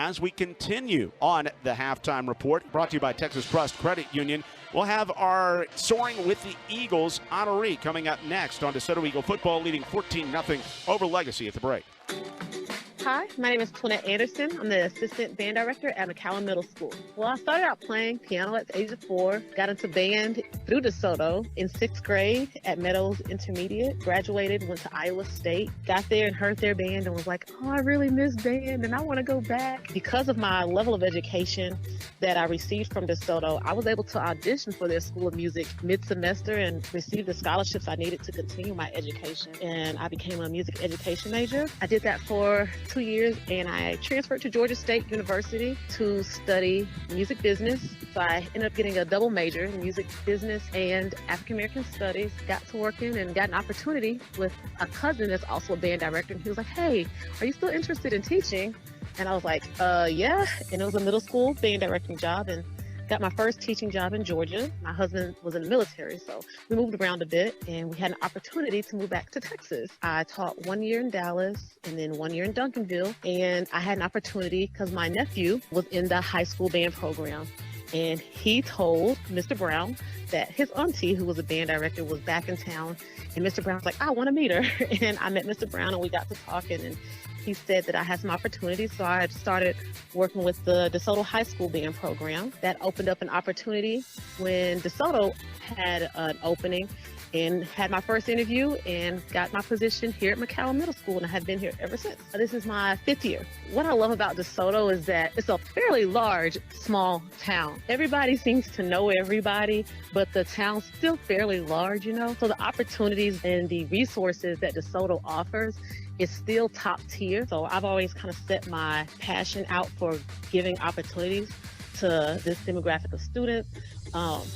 as we continue on the Halftime Report, brought to you by Texas Trust Credit Union, we'll have our Soaring with the Eagles honoree coming up next on DeSoto Eagle Football, leading 14-0 over Legacy at the break. Hi, my name is Toinette Anderson. I'm the assistant band director at McCallum Middle School. Well, I started out playing piano at the age of 4, got into band through DeSoto in 6th grade at Meadows Intermediate, graduated, went to Iowa State, got there and heard their band and was like, oh, I really miss band and I want to go back. Because of my level of education that I received from DeSoto, I was able to audition for their School of Music mid-semester and receive the scholarships I needed to continue my education. And I became a music education major. I did that for 2 years, and I transferred to Georgia State University to study music business. So I ended up getting a double major in music business and African American studies. Got to working and got an opportunity with a cousin that's also a band director. And he was like, hey, are you still interested in teaching? And I was like, yeah. And it was a middle school band directing job, and got my first teaching job in Georgia. My husband was in the military, so we moved around a bit, and we had an opportunity to move back to Texas. I taught 1 year in Dallas and then 1 year in Duncanville, and I had an opportunity because my nephew was in the high school band program, and he told Mr. Brown that his auntie, who was a band director, was back in town, and Mr. Brown was like, I want to meet her. And I met Mr. Brown, and we got to talking, and he said that I had some opportunities, so I started working with the DeSoto High School Band program. That opened up an opportunity when DeSoto had an opening, and had my first interview and got my position here at McCallum Middle School, and I have been here ever since. This is my 5th year. What I love about DeSoto is that it's a fairly large, small town. Everybody seems to know everybody, but the town's still fairly large, you know? So the opportunities and the resources that DeSoto offers is still top tier. So I've always kind of set my passion out for giving opportunities to this demographic of students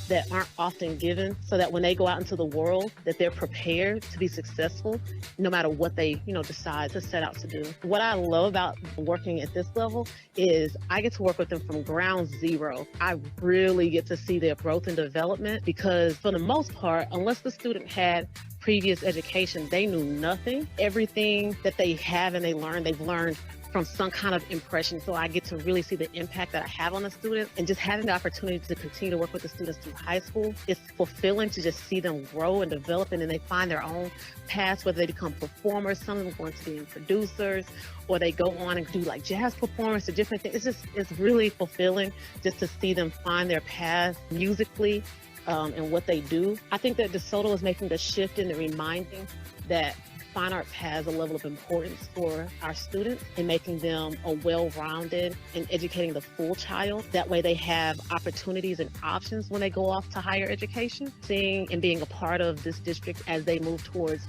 that aren't often given, so that when they go out into the world, that they're prepared to be successful no matter what they, decide to set out to do. What I love about working at this level is I get to work with them from ground zero. I really get to see their growth and development, because for the most part, unless the student had previous education, they knew nothing. Everything that they have and they've learned from some kind of impression. So I get to really see the impact that I have on the students, and just having the opportunity to continue to work with the students through high school, it's fulfilling to just see them grow and develop, and then they find their own paths, whether they become performers, some of them going to be producers, or they go on and do like jazz performance or different things. It's really fulfilling just to see them find their path musically and what they do. I think that DeSoto is making the shift in the reminding that fine arts has a level of importance for our students, in making them a well-rounded and educating the full child. That way they have opportunities and options when they go off to higher education. Seeing and being a part of this district as they move towards